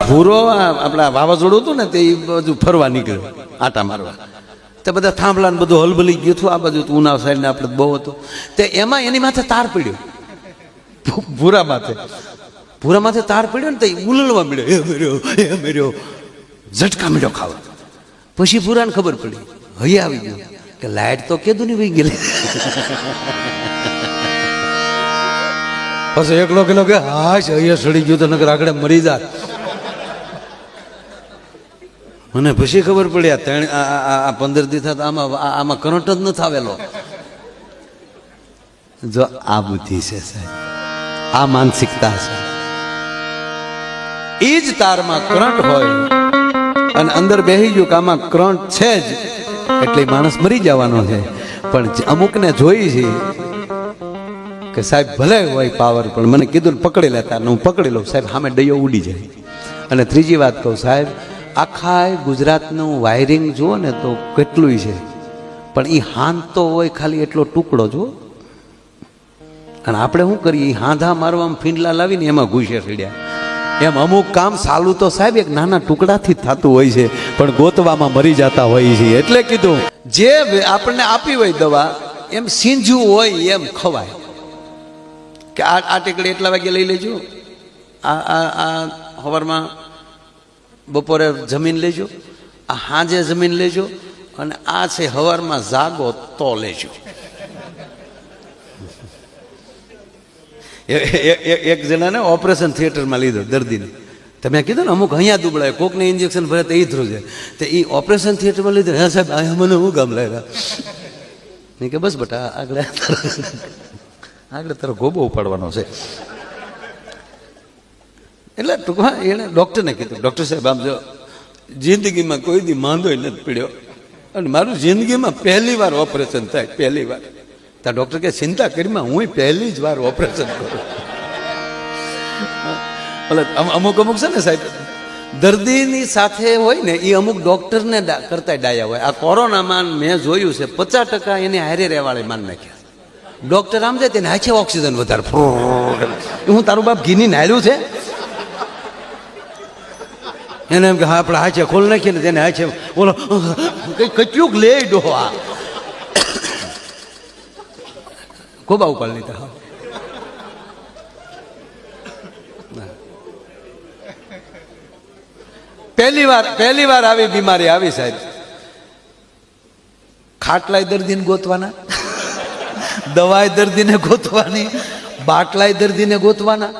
ભૂરો આપણા વાવાઝોડું હતું ને તે બાજુ ફરવા નીકળ્યો આટા મારવા, તે બધા થાંભલા ને બધું હલબલી ગયું હતું. આ બાજુ ઉનાવ સાઈડ ને આપણે બહુ હતું તે એમાં એની માથે તાર પડ્યો, ભૂરા માથે તાર પડ્યો ને તે ઉલળવા મળ્યો, એ મેર્યો ઝટકા મળ્યો ખાવા. પછી ભૂરાને ખબર પડી, હૈયા આવી ગયું કે લાઈટ તો કેદું ની વહી ગયેલી. પછી એકલો કેલો કે હાશ હૈયા સડી ગયું તો નકર આગળ મરી જાય. મને પછી ખબર પડી આ 15 દી થતા આમાં કરંટ જ નથી આવેલો. જો આ બુદ્ધિ છે સાહેબ, આ માનસિકતા છે. એ જ તારમાં કરંટ હોય અને અંદર બેસી ગયું કે આમાં કરંટ છે જ એટલે માણસ મરી જવાનો છે. પણ અમુકને જોઈ છે કે સાહેબ ભલે હોય પાવર, પણ મને કીધું ને પકડી લેતા, હું પકડી લઉં સાહેબ, સામે ડૈયો ઉડી જાય. અને ત્રીજી વાત કહું સાહેબ, આખા ગુજરાતનું વાયરિંગ જુઓ ને તો કેટલું છે, પણ એ હાંધ તો હોય ખાલી એટલો ટુકડો જુઓ. અને આપણે શું કરીએ, હાંધા મારવામાં ફીંડલા લાવીને એમાં ઘૂસે ફીડ્યા. એમ અમુક કામ સાલું તો સાહેબ એક નાના ટુકડાથી જ થતું હોય છે, પણ ગોતવામાં મરી જતા હોય છે. એટલે કીધું જે આપણને આપી હોય દવા એમ સીંજવું હોય એમ ખવાય. કે આ ટેકડી એટલા વાગે લઈ લેજો, આ સવારમાં બપોરે જમીન લેજો, આ સાંજે જમીન લેજો, અને આ છે સવારમાં જાગો તો લેજો. એક જણાને ઓપરેશન થિયેટરમાં લીધો દર્દીને. તમે કીધું ને અમુક અહીંયા દુબળાય, કોકને ઇન્જેક્શન ભરે તો એ થ્રુ છે, તે એ ઓપરેશન થિયેટરમાં લીધો. હા સાહેબ આ મને હું ગામ લાગ્યા નહીં કે બસ બટા આગળ તારો ગોબો ઉપાડવાનો છે. એટલે ટૂંકમાં એણે ડૉક્ટરને કીધું, ડૉક્ટર સાહેબ આમ જો જિંદગીમાં કોઈ દી માંદો નથી પડ્યો અને મારું જિંદગીમાં પહેલી વાર ઓપરેશન થાય, પહેલી વાર. ત્યાં ડૉક્ટર કે ચિંતા કરીમાં હું પહેલી જ વાર ઓપરેશન કરું. એટલે અમુક છે ને સાહેબ, દર્દીની સાથે હોય ને એ અમુક ડૉક્ટરને કરતા ડાયા હોય. આ કોરોનામાં મેં જોયું છે 50% એની હારે રહેવાળે માન નાખ્યા. ડૉક્ટર આમ જાય તેને હાચે ઓક્સિજન વધારે, હું તારું બાપ ઘીની નાયલું છે એને એમ કે હા આપણે હાચે ખોલ નાખીએ ને તેને હાચે બોલો કેટલુંક લે ડોહો. આ ખોબા ઉપાડ લીધા. હા પહેલી વાર આવી બીમારી આવી સાહેબ, ખાટલાય દર્દીને ગોતવાના, દવાય દર્દીને ગોતવાની, બાટલાય દર્દીને ગોતવાના.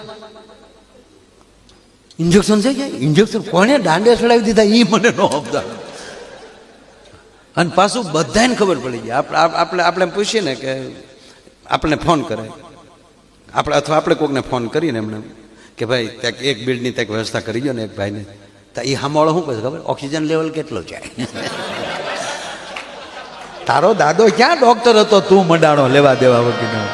ઇન્જેક્શન છે કે ઇન્જેક્શન કોને દાંડે ચડાવી દીધા એ મને ન સમજાય. અને પાછું બધાને ખબર પડી ગઈ. આપણે પૂછીએ ને કે આપણે ફોન કરે આપણે, અથવા આપણે કોકને ફોન કરીને એમને કે ભાઈ ત્યાં એક બેડની ત્યાં વ્યવસ્થા કરી ગયો ને એક ભાઈને, તો એ સાંભળો શું કહે ખબર, ઓક્સિજન લેવલ કેટલો જાય. તારો દાદો ક્યાં ડૉક્ટર હતો, તું મંડાણો લેવા દેવા વગર.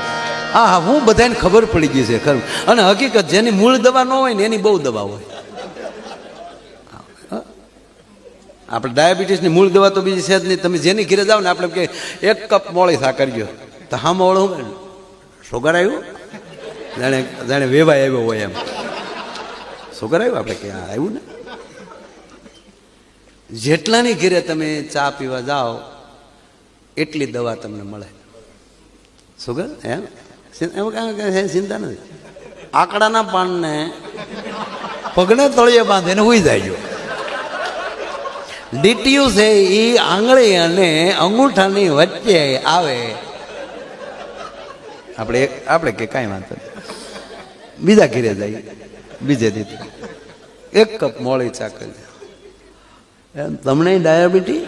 હા હું બધાને ખબર પડી ગઈ છે ખરું. અને હકીકત જેની મૂળ દવા ન હોય ને એની બહુ દવા હોય. આપણે ડાયાબિટીસની મૂળ દવા તો બીજી છે જ નહીં. તમે જેની ઘરે જાઓ ને આપણે કે 1 કપ મોળી સા કરજો, તો હા મોળો સુગર આવ્યું, જાણે વેવાય આવ્યો હોય એમ સુગર આવ્યું. આપણે કે આવ્યું ને. જેટલાની ઘરે તમે ચા પીવા જાઓ એટલી દવા તમને મળે. સુગર એમ ચિંતા નથી. આકડાના પાનને પગને તળિયે બાંધે ને ઉઈ જાય. ડીટીયુ છે એ આંગળી અને અંગૂઠાની વચ્ચે આવે. આપણે કે કાંઈ વાંધો નહીં, બીજા ઘીરે જાય, બીજે દીધે 1 કપ મોળી ચા કરી. એમ તમને ડાયાબિટીસ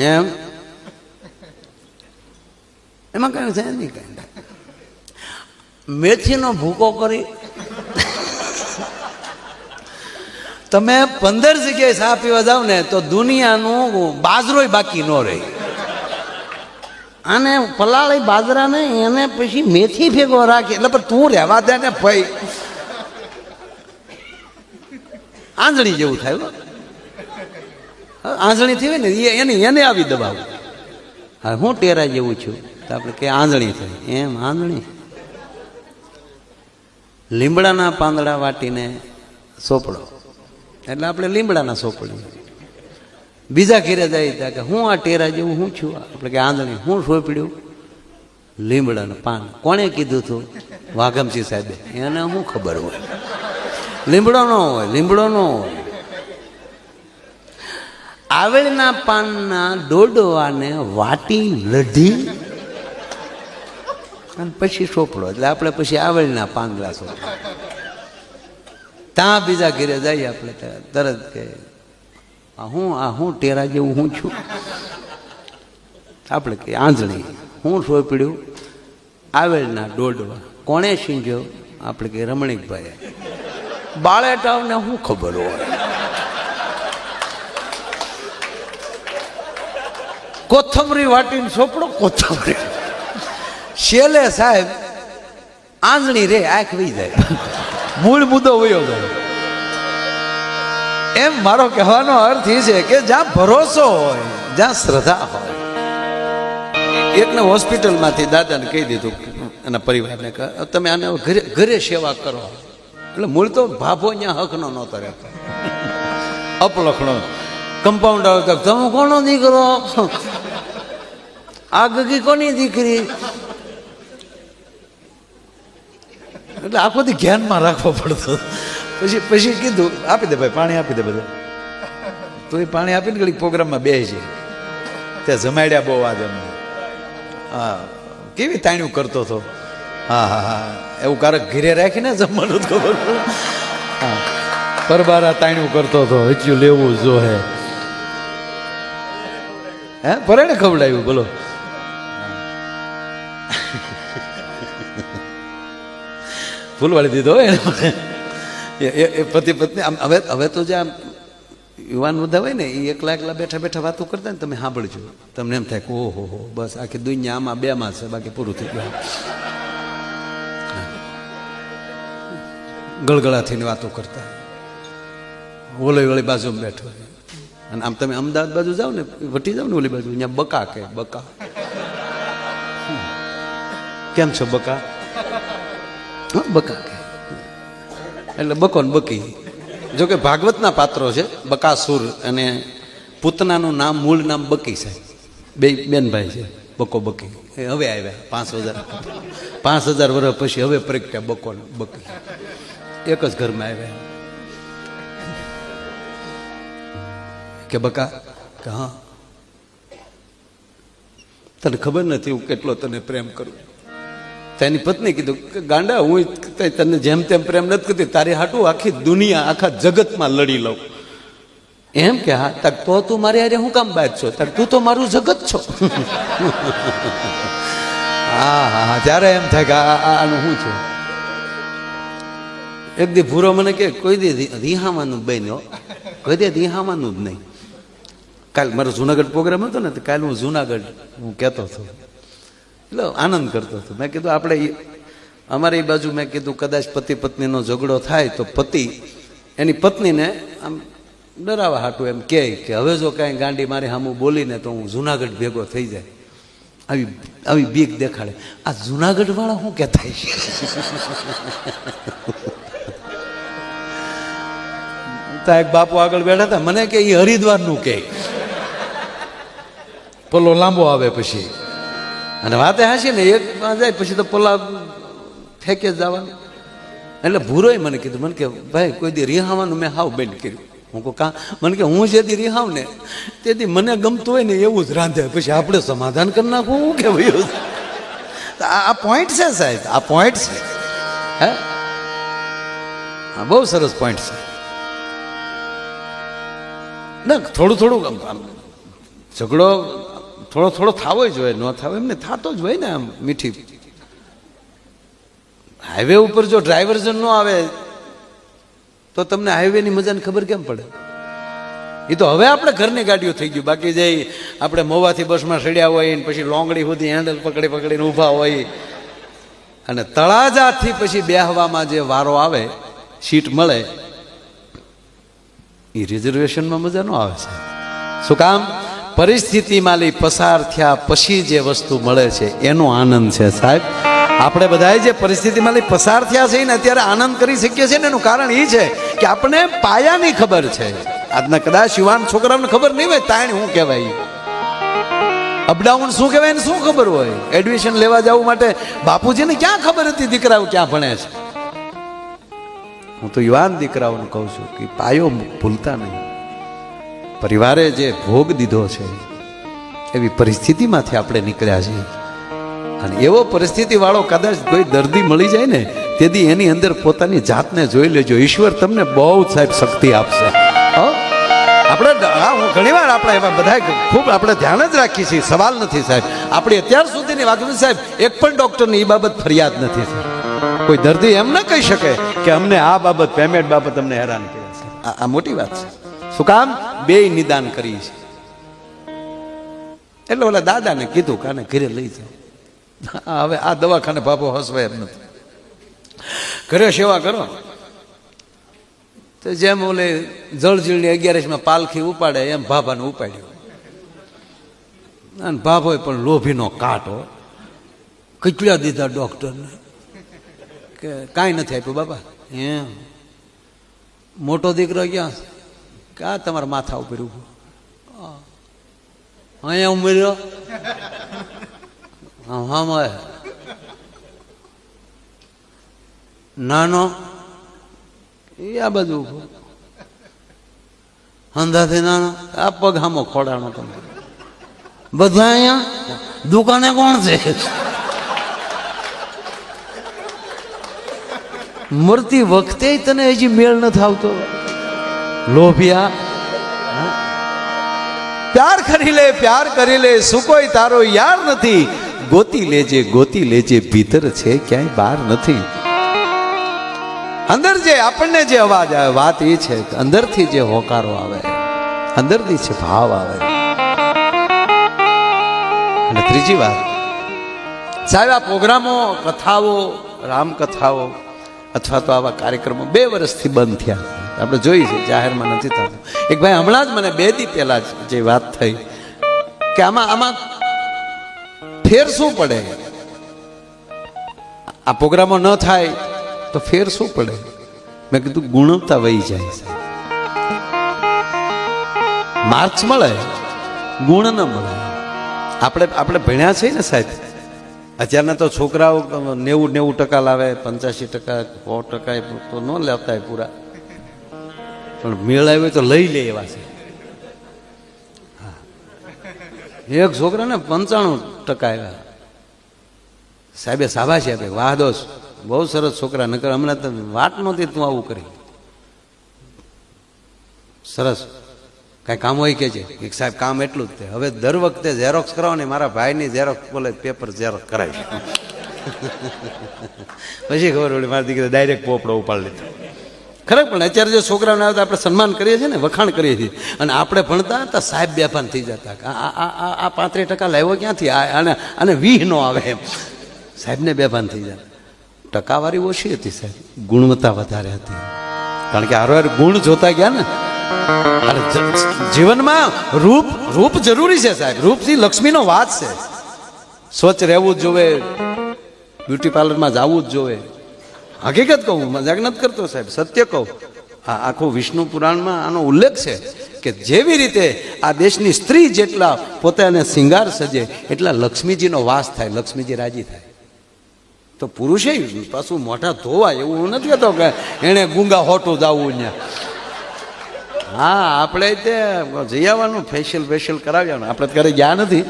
એમ એમાં કઈ છે નહીં. કઈ મેથીનો ભૂકો કરી તમે 15 જગ્યાએ ચા પીવા જાવ ને તો દુનિયાનું બાજરોય બાકી ન રહે. આને પલાળી બાજરાને એને પછી મેથી ભેગો રાખી, એટલે પણ તું રહેવા દે ને ભાઈ, આંધળી જેવું થાય. આંધળી થઈ હોય ને એને આવી દબાવ. હા હું ટેરા જેવું છું, તો આપણે કે આંધળી થઈ. એમ આંધળી? લીમડાના પાંદડા વાટીને સોપડો એટલે આપણે લીમડાના સોપડી. બીજા ઘેરે જાય ત્યાં કે હું આ ટેરા જેવું હું છું, આપણે કે આંધળી. હું સોપડ્યું? લીમડાના પાન. કોણે કીધું હતું? વાઘમસિંહ સાહેબે. એને શું ખબર હોય? લીમડો ન હોય, લીમડો ન હોય. આવેલના પાનના ડોડવાને વાટી લઢી અને પછી સોપડો. એટલે આપણે પછી આવેલના પાંદડા સોપડો. ત્યાં બીજા ઘેરે જઈએ આપણે તરત કે હું ટેરા જેવું હું છું, આપણે કે આંધળી. હું સોપડ્યું? આવેલના ડોડવા. કોણે સીંજ્યો? આપણે કે રમણીકભાઈ. બાળેટાવને શું ખબર હોય? કોથમરી વાટીને સોપડો. કોથમરી શેલે સાહેબ આંધળી રે, આંખ વહી જાય, મૂળ મુદ્દો વયો જાય. એમ મારો કહેવાનો અર્થ એ છે કે જ્યાં ભરોસો હોય, જ્યાં શ્રદ્ધા હોય. એકને હોસ્પિટલમાંથી દાદાને કહી દીધું એના પરિવારને કે તમે આને ઘરે ઘરે સેવા કરો. એટલે મૂળ તો ભાભો ત્યાં હકનો નહોતો રહેતો, અપલખણો. કમ્પાઉન્ડ આવે તમે કોનો દીકરો? આ ગગી કોની દીકરી? એટલે આખો દી ધ્યાનમાં રાખવો પડતો. પછી કીધું આપી દે ભાઈ, પાણી આપી દે બધા. તો એ પાણી આપીને ઘડી પ્રોગ્રામમાં બે છે. ત્યાં જમાડ્યા બહુ આજે એમને. હા, કેવી તાણ્યું કરતો હતો. હા હા હા, એવું કારક ઘીરે રાખીને જમવાનું ખબર. હા, પરબારા તાણ્યું કરતો હતો. હચ્યું લેવું જો હે પરેણે ખવડાવ્યું. બોલો, ફૂલવાળી દીધો એ પતિ પત્ની. હવે તો જે આમ યુવાન બધા હોય ને એ એકલા એકલા બેઠા બેઠા વાતો કરતા ને તમે સાંભળજો, તમને એમ થાય કે ઓહો હો, બસ આખી દુનિયા આમાં બેમાં છે, બાકી પૂરું થઈ ગયું. ગળગળાથી વાતો કરતા, ઓલી વળી બાજુ બેઠો. અને આમ તમે અમદાવાદ બાજુ જાઓ ને, વટી જાઓ ને ઓલી બાજુ, અહીંયા બકા કે બકા. કેમ છો બકા? બકા કે એટલે બકો ને બકી. જોકે ભાગવતના પાત્રો છે બકાસુર અને પૂતનાનું નામ, મૂળ નામ બકી સાહેબ. બે બેનભાઈ છે, બકો બકી. એ હવે આવ્યા 5000 વર્ષ પછી હવે પ્રગટ્યા બકો ને બકી, એક જ ઘરમાં આવ્યા. કે બકા કે હા, તને ખબર નથી હું કેટલો તને પ્રેમ કરું. તેની પત્ની કીધું કે ગાંડા, હું તને જેમ તેમ પ્રેમ નથી કરતી, તારી હાટું આખી દુનિયા આખા જગતમાં લડી લઉં. એમ કે હા, તક તો તું મારી હારે હું કામ બાદ છો? તક તું તો મારું જગત છો. હા હા હા, ત્યારે એમ થાય કે આનું શું છે. એક દી ભૂરો મને કે કોઈ દી રીહાવાનું બન્યો, કોઈ દી રીહાવાનું જ નહીં. કાલ મારો જુનાગઢ પ્રોગ્રામ હતો ને, તો કાલે હું જુનાગઢ હું કહેતો હતો, એટલે આનંદ કરતો હતો. મેં કીધું આપણે અમારી બાજુ મેં કીધું કદાચ પતિ પત્નીનો ઝઘડો થાય તો પતિ એની પત્નીને આમ ડરાવા હાટું એમ કહે કે હવે જો કાંઈ ગાંડી મારી સામું બોલીને તો હું જુનાગઢ ભેગો થઈ જાય. આવી બીક દેખાડે. આ જુનાગઢ વાળા શું કહેતા છે? તો એક બાપુ આગળ બેઠા હતા, મને કે એ હરિદ્વારનું કહે, પલ્લો લાંબો આવે પછી. અને વાતે હાસી ને એક જાય પછી તો પલ્લા ફેંકે જ જવાનું. એટલે ભૂરોય મને કીધું, મને કે ભાઈ કોઈ દી રિહાવાનું મેં હાવ બંધ કર્યું. હું કહું કા? મને કે હું જેથી રિહાવ ને તેથી મને ગમતું હોય ને એવું જ રાંધે, પછી આપણે સમાધાન કરી નાખવું. હું કે ભાઈ આ પોઈન્ટ છે સાહેબ, આ પોઈન્ટ છે. હે હા, બહુ સરસ પોઈન્ટ છે. ના થોડું ઝઘડો થોડો થવો જ જોઈએ, ન થાવ એમને થતો જ હોય ને. આમ મીઠી હાઈવે ઉપર જો ડ્રાઈવર જ ન આવે તો તમને હાઈવેની મજાની ખબર કેમ પડે? એ તો હવે આપણે ઘરની ગાડીઓ થઈ ગયું. બાકી જે આપણે મોવાથી બસમાં ચડ્યા હોય ને પછી લોંગડી સુધી હેન્ડલ પકડીને ઊભા હોય, અને તળાજાથી પછી બેહવામાં જે વારો આવે, સીટ મળે, એ રિઝર્વેશનમાં મજા ન આવે છે. શું કામ? પરિસ્થિતિમાંથી પસાર થયા પછી જે વસ્તુ મળે છે એનો આનંદ છે સાહેબ. આપણે બધાએ જે પરિસ્થિતિમાંથી પસાર થયા છે ને અત્યારે આનંદ કરી શકીએ છીએ ને એનું કારણ એ છે કે આપણને પાયાની ખબર છે. આજના કદાચ યુવાન છોકરાઓને ખબર નહીં હોય તાણ શું કહેવાય, અપડાઉન શું કહેવાય ને શું ખબર હોય. એડમિશન લેવા જવું માટે બાપુજીને ક્યાં ખબર હતી દીકરાઓ ક્યાં ભણે છે. હું તો યુવાન દીકરાઓને કહું છું કે પાયો ભૂલતા નહીં. પરિવારે જે ભોગ દીધો છે એવી પરિસ્થિતિમાંથી આપણે નીકળ્યા છીએ, અને એવો પરિસ્થિતિ વાળો કદાચ કોઈ દર્દી મળી જાય ને તેથી એની અંદર પોતાની જાતને જોઈ લેજો. ઈશ્વર તમને બહુ સાહેબ શક્તિ આપશે. આપણે હું ઘણીવાર આપણે એમાં બધા ખૂબ આપણે ધ્યાન જ રાખીએ છીએ, સવાલ નથી સાહેબ. આપણી અત્યાર સુધીની વાત સાહેબ એક પણ ડૉક્ટરની એ બાબત ફરિયાદ નથી સાહેબ. કોઈ દર્દી એમ ન કહી શકે કે અમને આ બાબત પેમેન્ટ બાબત અમને હેરાન કર્યા છે. આ મોટી વાત છે. શું કામ? બે નિદાન કરી છે. એટલે ઓલા દાદાને કીધું કે આને ઘરે લઈ જાઓ. હવે આ દવાખાને બાપો હસવાય એમ નથી, ઘરે સેવા કરો. તો જેમ ઓલે જળજીલની 11માં પાલખી ઉપાડે એમ ભાભાને ઉપાડ્યું. અને ભાભો પણ લોભીનો કાંટો કેટલા દીધા ડોક્ટરને કે કાંઈ નથી આપ્યું બાબા. એમ મોટો દીકરો ક્યાં કે આ તમારા માથા ઉપર ઉભો અહીંયા ઉમેર્યો હા નાનો એ આ બાજુ ઉભો અંધાથી નાનો આ પગ હામો ખોડાનો તમે બધા અહીંયા દુકાને કોણ છે? મરતી વખતે તને હજી મેળ નથી આવતો લોભિયા. પ્યાર કરી લે શું કોઈ તારો યાર નથી. ગોતી લેજે ભીતર છે ક્યાંય બહાર નથી. અંદર જે આપણને જે અવાજ આવે વાત એ છે અંદરથી જે હોકારો આવે, અંદરથી છે ભાવ આવે. અને ત્રીજી વાત સાહેબ, આ પ્રોગ્રામો કથાઓ રામકથાઓ અથવા તો આવા કાર્યક્રમો 2 વર્ષથી બંધ થયા. આપણે જોઈ છે જાહેરમાં નથી થતું. એક ભાઈ હમણાં જ મને 2 દી પહેલા જે વાત થઈ કે આમાં ફેર શું પડે, આ પ્રોગ્રામો ન થાય તો ફેર શું પડે? મેં કીધું ગુણવત્તા વહી જાય સાહેબ. માર્ક્સ મળે, ગુણ ન મળે. આપણે ભણ્યા છે ને સાહેબ. અત્યારના તો છોકરાઓ 90% લાવે, 85%, 100% તો ન લેતા હોય પૂરા, પણ મેળ આવ્યો તો લઈ લે એવા છે. એક છોકરાને 95% આવ્યા. સાહેબે શાબાશી આપે, વાહ દોસ્ત બહુ સરસ છોકરા, નકર હમણાં તો વાત નહોતી તું આવું કરી. સરસ કાંઈ કામ હોય કે છે એક સાહેબ કામ એટલું જ છે. હવે દર વખતે ઝેરોક્સ કરાવો ને મારા ભાઈની ઝેરોક્સ બોલે પેપર ઝેરોક્સ કરાવી. પછી ખબર પડી મારી દીકરી ડાયરેક્ટ પોપડો ઉપાડી લીધો. ખરેખર પણ અત્યારે જે છોકરાઓને આવતા આપણે સન્માન કરીએ છીએ ને, વખાણ કરીએ છીએ. અને આપણે ભણતા હતા સાહેબ બેભાન થઈ જતા. આ 35% લાવ્યો ક્યાંથી, આને 20 નો આવે એમ સાહેબને બેભાન થઈ જાય. ટકાવારી ઓછી હતી સાહેબ, ગુણવત્તા વધારે હતી. કારણ કે હારો ગુણ જોતા ગયા ને. અને જીવનમાં રૂપ જરૂરી છે સાહેબ. રૂપથી લક્ષ્મીનો વાત છે. સ્વચ્છ રહેવું જ જોવે, બ્યુટી પાર્લરમાં જવું જ જોવે. હકીકત કહું, મજાક નથી કરતો સાહેબ, સત્ય કહું. આ આખું વિષ્ણુ પુરાણમાં આનો ઉલ્લેખ છે કે જેવી રીતે આ દેશની સ્ત્રી જેટલા પોતાને શિંગાર સજે એટલા લક્ષ્મીજીનો વાસ થાય, લક્ષ્મીજી રાજી થાય. તો પુરુષે પાછું મોઢા ધોવા એવું હું નથી કહેતો કે એણે ગુંગા હોટું જવું ત્યાં. હા, આપણે તે જઈ આવવાનું, ફેશિયલ કરાવ્યાનું. આપણે ક્યારે ગયા નથી,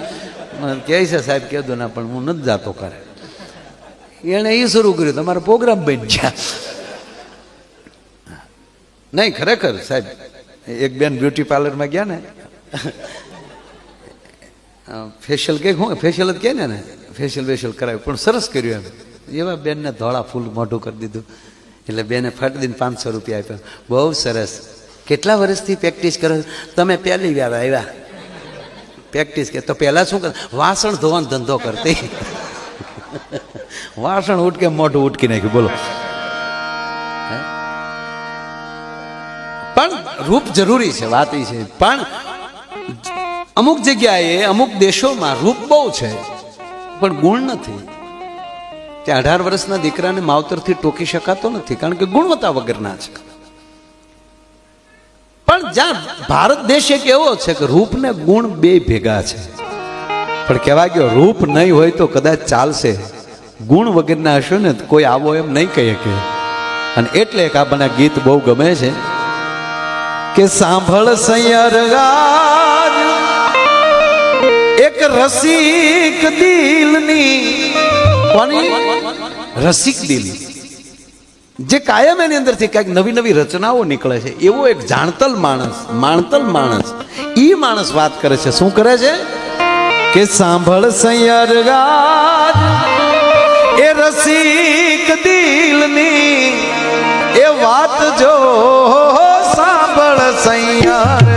મને કહે છે સાહેબ કહેતો ના, પણ હું નથી જાતો કરે. એણે એ શરૂ કર્યું, તમારા પ્રોગ્રામ બની ગયા. નહીં ખરેખર સાહેબ, એક બેન બ્યુટી પાર્લરમાં ગયા ને, ફેશિયલ કે હું ફેશિયલ જ કહે ને, ફેશિયલ કરાવ્યું પણ સરસ કર્યું એમ. એવા બેનને ધોળા ફૂલ મોઢું કરી દીધું. એટલે બેને ફટ દઈને 500 રૂપિયા આપ્યા. બહુ સરસ. કેટલા વર્ષથી પ્રેક્ટિસ કરો? તમે પહેલી વાર આવ્યા પ્રેક્ટિસ કે તો પહેલાં શું કર? વાસણ ધોવાનો ધંધો કરતી. વાસણ ઉટકે મોઢું ઉટકી નાખ્યું. બોલો. પણ રૂપ જરૂરી છે, વાત એ છે. પણ અમુક જગ્યાએ અમુક દેશોમાં રૂપ બહુ છે પણ ગુણ નથી. ત્યાં 18 વર્ષના દીકરાને માવતરથી ટોકી શકાતો નથી, કારણ કે ગુણવત્તા વગરના છે. પણ જ્યાં ભારત દેશ એક એવો છે કે રૂપ ને ગુણ બે ભેગા છે. પણ કહેવાય ગયો રૂપ નહીં હોય તો કદાચ ચાલશે, ગુણ વગરના હશો ને કોઈ આવો એમ નહીં કહી શકે. અને એટલે એક આપણને ગીત બહુ ગમે છે કે સાંભળ સૈયરગાજ એક રસિક દિલની. કોની? રસિક દિલ, જે કાયમ એની અંદરથી કંઈક નવી નવી રચનાઓ નીકળે છે, એવો એક જાણતલ માણસ, માણતલ માણસ, ઈ માણસ વાત કરે છે. શું કરે છે કે સાંભળ સૈયરગાજ એ રસિક દિલની એ વાત જો સાંભળ સૈયરગાજ.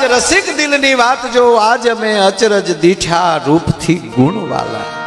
રસિક દિલની વાત જો આજ અમે અચરજ દીઠા રૂપથી ગુણવાલા.